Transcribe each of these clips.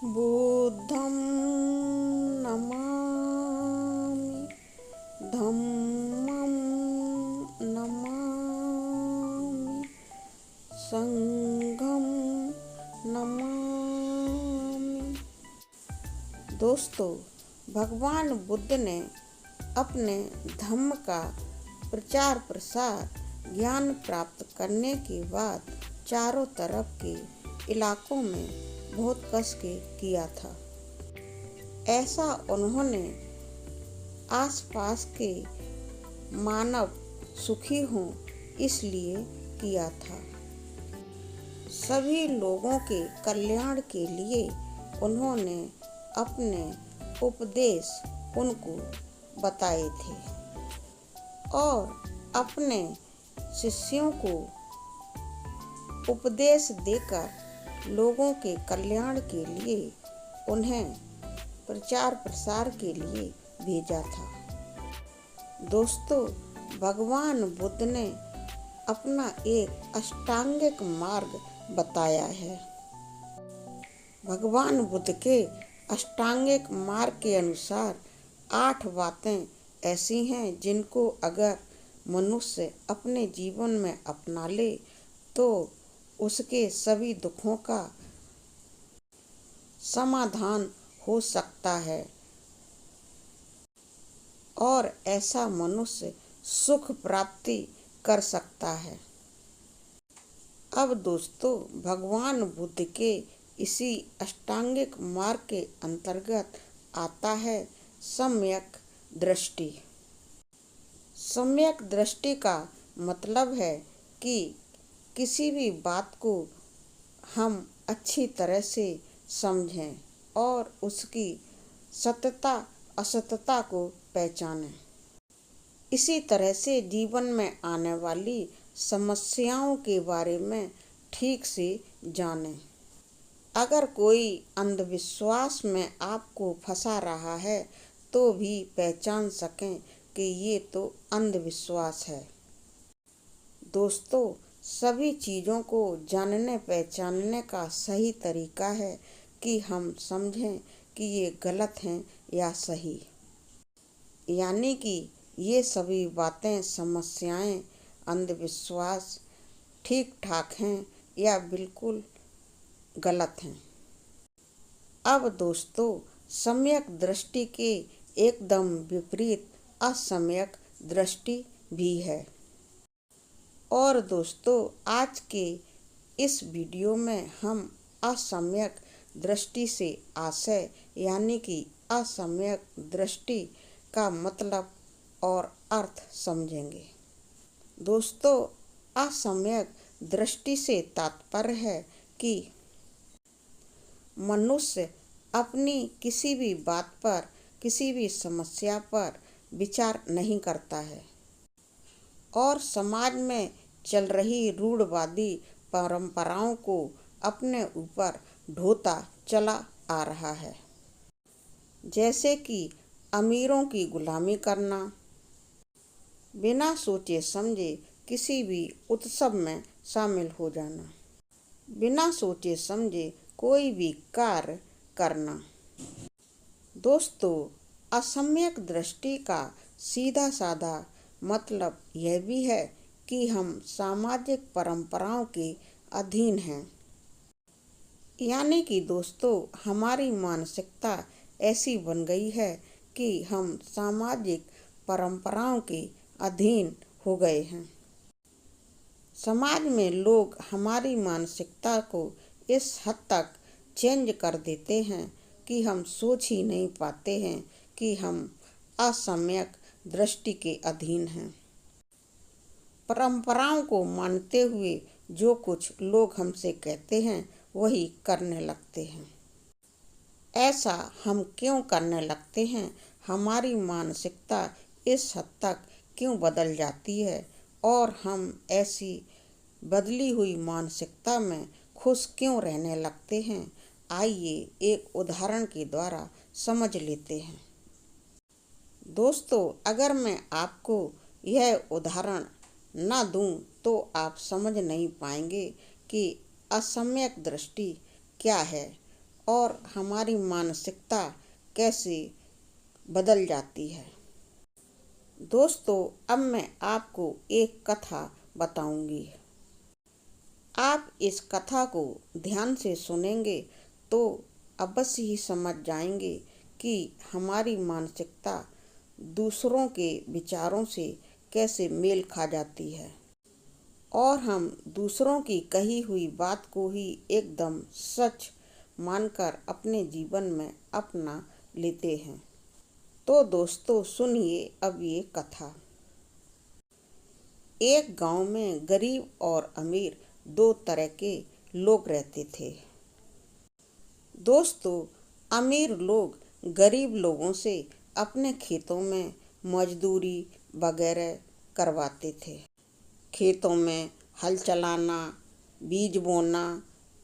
बुद्धं नमामि धम्मं नमामि संघं नमामि। दोस्तों, भगवान बुद्ध ने अपने धम्म का प्रचार प्रसार ज्ञान प्राप्त करने के बाद चारों तरफ के इलाकों में बहुत कस के किया था। ऐसा उन्होंने आसपास के मानव सुखी हों इसलिए किया था। सभी लोगों के कल्याण के लिए उन्होंने अपने उपदेश उनको बताए थे और अपने शिष्यों को उपदेश देकर लोगों के कल्याण के लिए उन्हें प्रचार प्रसार के लिए भेजा था। दोस्तों, भगवान बुद्ध ने अपना एक अष्टांगिक मार्ग बताया है। भगवान बुद्ध के अष्टांगिक मार्ग के अनुसार 8 बातें ऐसी हैं जिनको अगर मनुष्य अपने जीवन में अपना ले तो उसके सभी दुखों का समाधान हो सकता है और ऐसा मनुष्य सुख प्राप्ति कर सकता है। अब दोस्तों, भगवान बुद्ध के इसी अष्टांगिक मार्ग के अंतर्गत आता है सम्यक दृष्टि। सम्यक दृष्टि का मतलब है कि किसी भी बात को हम अच्छी तरह से समझें और उसकी सत्यता असत्यता को पहचानें। इसी तरह से जीवन में आने वाली समस्याओं के बारे में ठीक से जानें। अगर कोई अंधविश्वास में आपको फंसा रहा है तो भी पहचान सकें कि ये तो अंधविश्वास है। दोस्तों, सभी चीज़ों को जानने पहचानने का सही तरीका है कि हम समझें कि ये गलत हैं या सही। यानी कि ये सभी बातें, समस्याएं, अंधविश्वास ठीक ठाक हैं या बिल्कुल गलत हैं। अब दोस्तों, सम्यक दृष्टि के एकदम विपरीत असम्यक दृष्टि भी है। और दोस्तों, आज के इस वीडियो में हम असम्यक दृष्टि से आशय यानी कि असम्यक दृष्टि का मतलब और अर्थ समझेंगे। दोस्तों, असम्यक दृष्टि से तात्पर्य है कि मनुष्य अपनी किसी भी बात पर, किसी भी समस्या पर विचार नहीं करता है और समाज में चल रही रूढ़वादी परंपराओं को अपने ऊपर ढोता चला आ रहा है। जैसे कि अमीरों की गुलामी करना, बिना सोचे समझे किसी भी उत्सव में शामिल हो जाना, बिना सोचे समझे कोई भी कार्य करना। दोस्तों, असम्यक दृष्टि का सीधा साधा मतलब यह भी है कि हम सामाजिक परंपराओं के अधीन हैं। यानी कि दोस्तों, हमारी मानसिकता ऐसी बन गई है कि हम सामाजिक परंपराओं के अधीन हो गए हैं। समाज में लोग हमारी मानसिकता को इस हद तक चेंज कर देते हैं कि हम सोच ही नहीं पाते हैं कि हम असम्यक दृष्टि के अधीन हैं। परंपराओं को मानते हुए जो कुछ लोग हमसे कहते हैं वही करने लगते हैं। ऐसा हम क्यों करने लगते हैं? हमारी मानसिकता इस हद तक क्यों बदल जाती है और हम ऐसी बदली हुई मानसिकता में खुश क्यों रहने लगते हैं? आइए एक उदाहरण के द्वारा समझ लेते हैं। दोस्तों, अगर मैं आपको यह उदाहरण न दूं तो आप समझ नहीं पाएंगे कि असम्यक दृष्टि क्या है और हमारी मानसिकता कैसे बदल जाती है। दोस्तों, अब मैं आपको एक कथा बताऊंगी। आप इस कथा को ध्यान से सुनेंगे तो अवश्य ही समझ जाएंगे कि हमारी मानसिकता दूसरों के विचारों से कैसे मेल खा जाती है और हम दूसरों की कही हुई बात को ही एकदम सच मानकर अपने जीवन में अपना लेते हैं। तो दोस्तों, सुनिए अब ये कथा। एक गांव में गरीब और अमीर दो तरह के लोग रहते थे। दोस्तों, अमीर लोग गरीब लोगों से अपने खेतों में मजदूरी वगैरह करवाते थे। खेतों में हल चलाना, बीज बोना,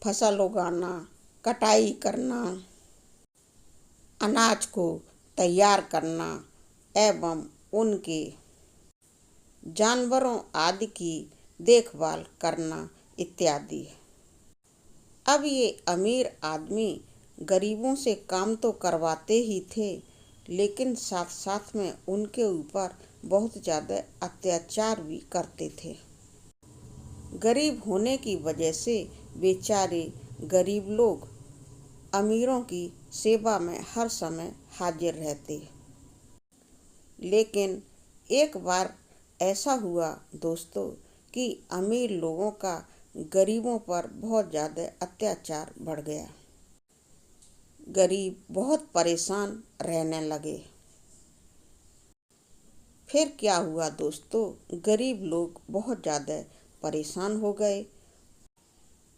फसल उगाना, कटाई करना, अनाज को तैयार करना एवं उनके जानवरों आदि की देखभाल करना इत्यादि। अब ये अमीर आदमी गरीबों से काम तो करवाते ही थे, लेकिन साथ साथ में उनके ऊपर बहुत ज़्यादा अत्याचार भी करते थे। गरीब होने की वजह से बेचारे गरीब लोग अमीरों की सेवा में हर समय हाजिर रहते। लेकिन एक बार ऐसा हुआ दोस्तों कि अमीर लोगों का गरीबों पर बहुत ज़्यादा अत्याचार बढ़ गया। गरीब बहुत परेशान रहने लगे। फिर क्या हुआ दोस्तों, गरीब लोग बहुत ज़्यादा परेशान हो गए।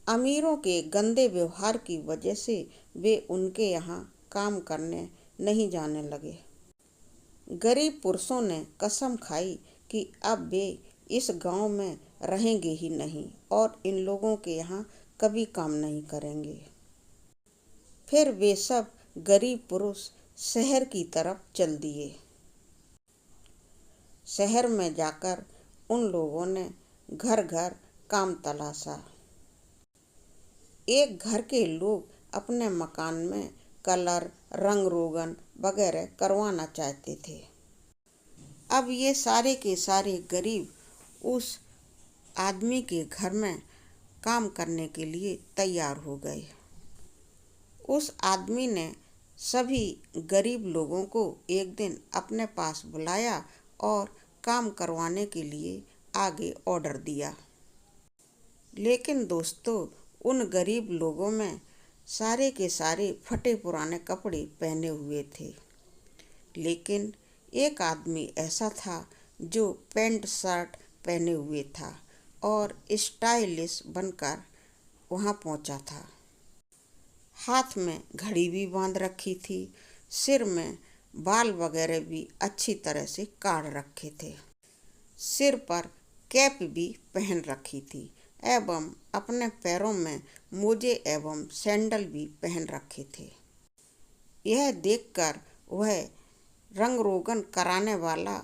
अमीरों के गंदे व्यवहार की वजह से वे उनके यहाँ काम करने नहीं जाने लगे। गरीब पुरुषों ने कसम खाई कि अब वे इस गांव में रहेंगे ही नहीं और इन लोगों के यहाँ कभी काम नहीं करेंगे। फिर वे सब गरीब पुरुष शहर की तरफ चल दिए। शहर में जाकर उन लोगों ने घर घर काम तलाशा। एक घर के लोग अपने मकान में कलर, रंग रोगन वगैरह करवाना चाहते थे। अब ये सारे के सारे गरीब उस आदमी के घर में काम करने के लिए तैयार हो गए। उस आदमी ने सभी गरीब लोगों को एक दिन अपने पास बुलाया और काम करवाने के लिए आगे ऑर्डर दिया। लेकिन दोस्तों, उन गरीब लोगों में सारे के सारे फटे पुराने कपड़े पहने हुए थे। लेकिन एक आदमी ऐसा था जो पैंट शर्ट पहने हुए था और स्टाइलिश बनकर वहाँ पहुँचा था। हाथ में घड़ी भी बांध रखी थी, सिर में बाल वगैरह भी अच्छी तरह से काट रखे थे, सिर पर कैप भी पहन रखी थी एवं अपने पैरों में मोजे एवं सैंडल भी पहन रखे थे। यह देखकर वह रंग रोगन कराने वाला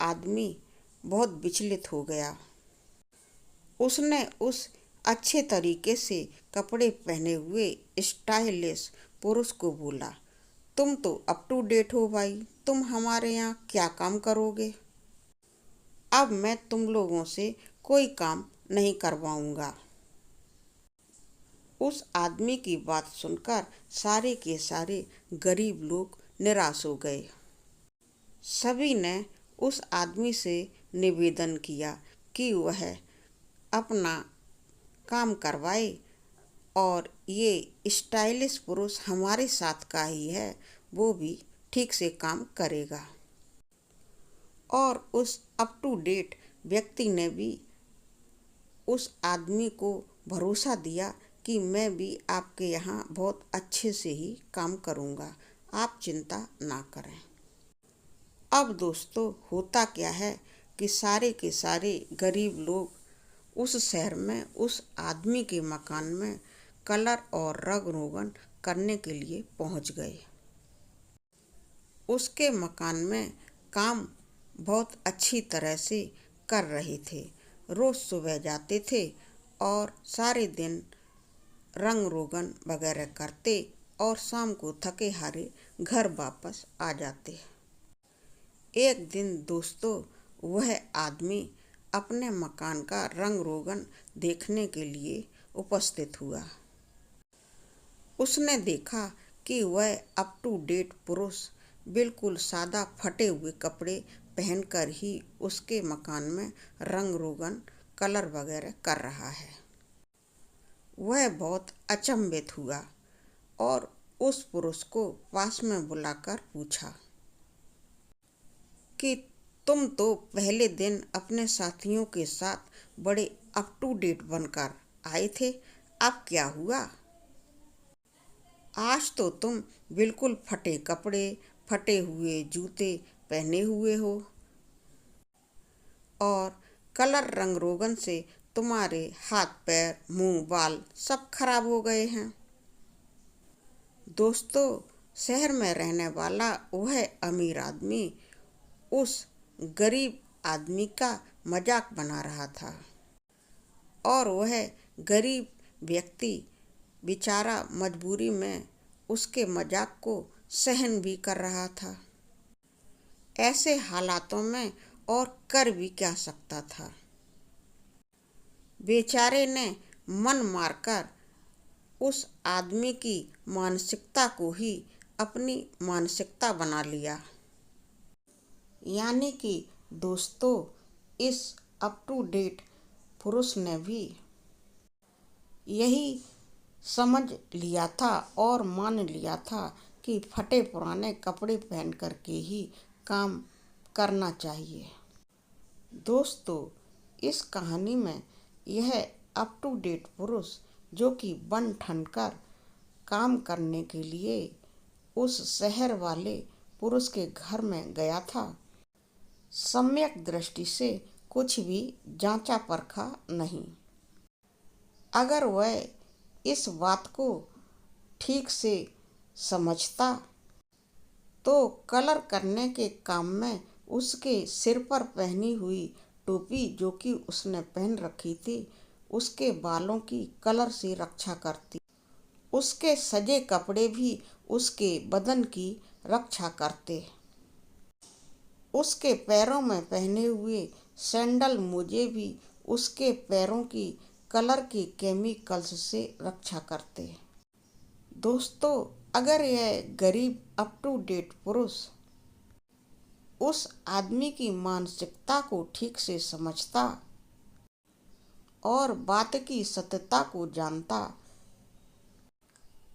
आदमी बहुत विचलित हो गया। उसने उस अच्छे तरीके से कपड़े पहने हुए स्टाइलिश पुरुष को बोला, तुम तो अप टू डेट हो भाई, तुम हमारे यहाँ क्या काम करोगे? अब मैं तुम लोगों से कोई काम नहीं करवाऊंगा। उस आदमी की बात सुनकर सारे के सारे गरीब लोग निराश हो गए। सभी ने उस आदमी से निवेदन किया कि वह अपना काम करवाए और ये स्टाइलिश पुरुष हमारे साथ का ही है, वो भी ठीक से काम करेगा। और उस अप टू डेट व्यक्ति ने भी उस आदमी को भरोसा दिया कि मैं भी आपके यहाँ बहुत अच्छे से ही काम करूँगा, आप चिंता ना करें। अब दोस्तों, होता क्या है कि सारे के सारे गरीब लोग उस शहर में उस आदमी के मकान में कलर और रंग रोगन करने के लिए पहुंच गए। उसके मकान में काम बहुत अच्छी तरह से कर रहे थे। रोज सुबह जाते थे और सारे दिन रंग रोगन वगैरह करते और शाम को थके हारे घर वापस आ जाते। एक दिन दोस्तों, वह आदमी अपने मकान का रंग रोगन देखने के लिए उपस्थित हुआ। उसने देखा कि वह अप टू डेट पुरुष बिल्कुल सादा फटे हुए कपड़े पहनकर ही उसके मकान में रंग रोगन कलर वगैरह कर रहा है। वह बहुत अचंभित हुआ और उस पुरुष को पास में बुलाकर पूछा कि तुम तो पहले दिन अपने साथियों के साथ बड़े अप टू डेट बनकर आए थे, अब क्या हुआ? आज तो तुम बिल्कुल फटे कपड़े, फटे हुए जूते पहने हुए हो और कलर रंग रोगन से तुम्हारे हाथ पैर मुंह बाल सब खराब हो गए हैं। दोस्तों, शहर में रहने वाला वह अमीर आदमी उस गरीब आदमी का मजाक बना रहा था और वह गरीब व्यक्ति बेचारा मजबूरी में उसके मजाक को सहन भी कर रहा था। ऐसे हालातों में और कर भी क्या सकता था। बेचारे ने मन मारकर उस आदमी की मानसिकता को ही अपनी मानसिकता बना लिया। यानी कि दोस्तों, इस अप टू डेट पुरुष ने भी यही समझ लिया था और मान लिया था कि फटे पुराने कपड़े पहन कर के ही काम करना चाहिए। दोस्तों, इस कहानी में यह अप टू डेट पुरुष जो कि बन ठन कर काम करने के लिए उस शहर वाले पुरुष के घर में गया था, सम्यक दृष्टि से कुछ भी जांचा परखा नहीं। अगर वह इस बात को ठीक से समझता तो कलर करने के काम में उसके सिर पर पहनी हुई टोपी जो कि उसने पहन रखी थी, उसके बालों की कलर से रक्षा करती। उसके सजे कपड़े भी उसके बदन की रक्षा करते। उसके पैरों में पहने हुए सैंडल मोजे भी उसके पैरों की कलर के केमिकल्स से रक्षा करते। दोस्तों, अगर यह गरीब अप टू डेट पुरुष उस आदमी की मानसिकता को ठीक से समझता और बात की सत्यता को जानता,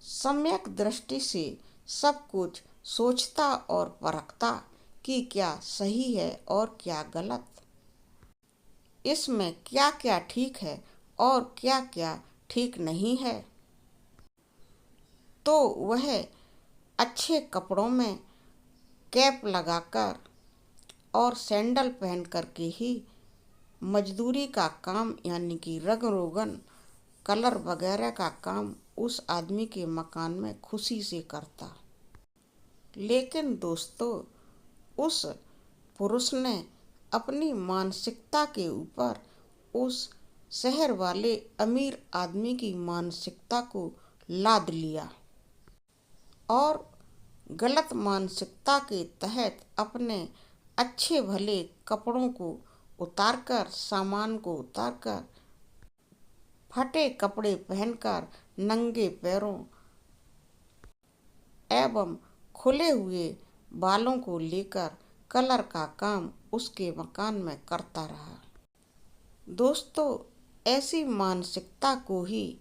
सम्यक दृष्टि से सब कुछ सोचता और परखता कि क्या सही है और क्या गलत, इसमें क्या क्या ठीक है और क्या क्या ठीक नहीं है, तो वह अच्छे कपड़ों में कैप लगाकर और सैंडल पहन कर के ही मजदूरी का काम यानी कि रंग रोगन कलर वगैरह का काम उस आदमी के मकान में खुशी से करता। लेकिन दोस्तों, उस पुरुष ने अपनी मानसिकता के ऊपर उस शहर वाले अमीर आदमी की मानसिकता को लाद लिया और गलत मानसिकता के तहत अपने अच्छे भले कपड़ों को उतारकर, सामान को उतारकर, फटे कपड़े पहनकर, नंगे पैरों एवं खुले हुए बालों को लेकर कलर का काम उसके मकान में करता रहा। दोस्तों, ऐसी मानसिकता को ही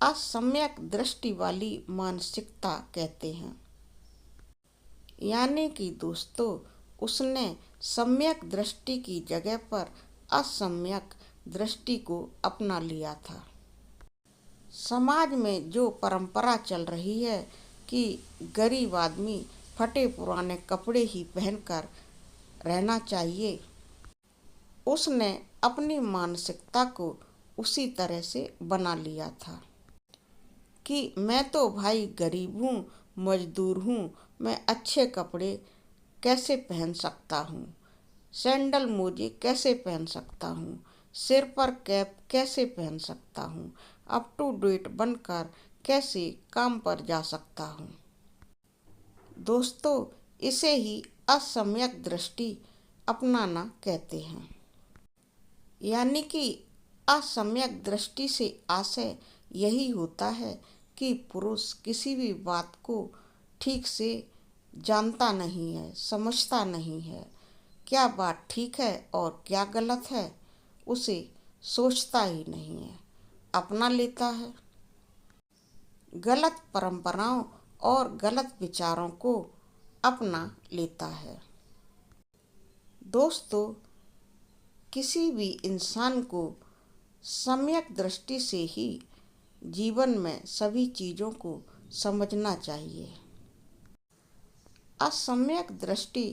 असम्यक दृष्टि वाली मानसिकता कहते हैं। यानी कि दोस्तों, उसने सम्यक दृष्टि की जगह पर असम्यक दृष्टि को अपना लिया था। समाज में जो परंपरा चल रही है कि गरीब आदमी फटे पुराने कपड़े ही पहनकर रहना चाहिए, उसने अपनी मानसिकता को उसी तरह से बना लिया था कि मैं तो भाई गरीब हूँ, मजदूर हूँ, मैं अच्छे कपड़े कैसे पहन सकता हूँ, सैंडल मोजे कैसे पहन सकता हूँ, सिर पर कैप कैसे पहन सकता हूँ, अप टू डेट बनकर कैसे काम पर जा सकता हूँ। दोस्तों, इसे ही असम्यक दृष्टि अपनाना कहते हैं। यानी कि असम्यक दृष्टि से आशय यही होता है कि पुरुष किसी भी बात को ठीक से जानता नहीं है, समझता नहीं है। क्या बात ठीक है और क्या गलत है, उसे सोचता ही नहीं है, अपना लेता है। गलत परंपराओं और गलत विचारों को अपना लेता है। दोस्तों, किसी भी इंसान को सम्यक दृष्टि से ही जीवन में सभी चीज़ों को समझना चाहिए। असम्यक दृष्टि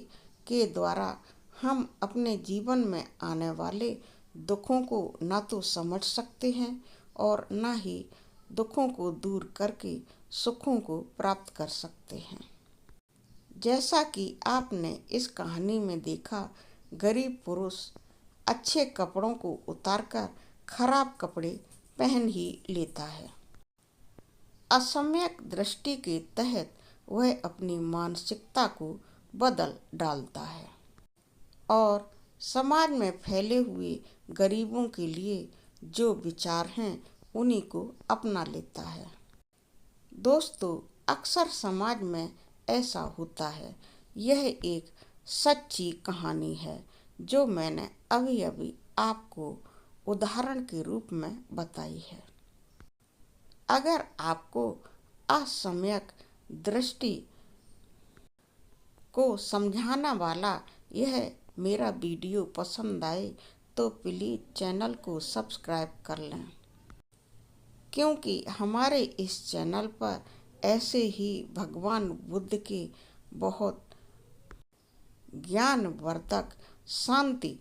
के द्वारा हम अपने जीवन में आने वाले दुखों को न तो समझ सकते हैं और न ही दुखों को दूर करके सुखों को प्राप्त कर सकते हैं। जैसा कि आपने इस कहानी में देखा, गरीब पुरुष अच्छे कपड़ों को उतारकर खराब कपड़े पहन ही लेता है। असम्यक दृष्टि के तहत वह अपनी मानसिकता को बदल डालता है और समाज में फैले हुए गरीबों के लिए जो विचार हैं उन्हीं को अपना लेता है। दोस्तों, अक्सर समाज में ऐसा होता है। यह एक सच्ची कहानी है जो मैंने अभी अभी आपको उदाहरण के रूप में बताई है। अगर आपको असम्यक दृष्टि को समझाने वाला यह मेरा वीडियो पसंद आए तो प्लीज़ चैनल को सब्सक्राइब कर लें, क्योंकि हमारे इस चैनल पर ऐसे ही भगवान बुद्ध के बहुत ज्ञानवर्धक, शांति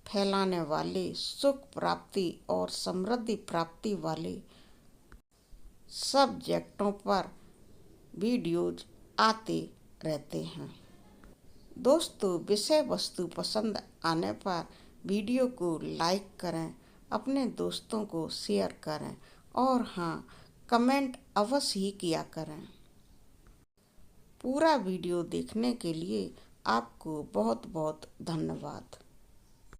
फैलाने वाले, सुख प्राप्ति और समृद्धि प्राप्ति वाले सब्जेक्टों पर वीडियोज आते रहते हैं। दोस्तों, विषय वस्तु पसंद आने पर वीडियो को लाइक करें, अपने दोस्तों को शेयर करें और हाँ, कमेंट अवश्य ही किया करें। पूरा वीडियो देखने के लिए आपको बहुत बहुत धन्यवाद।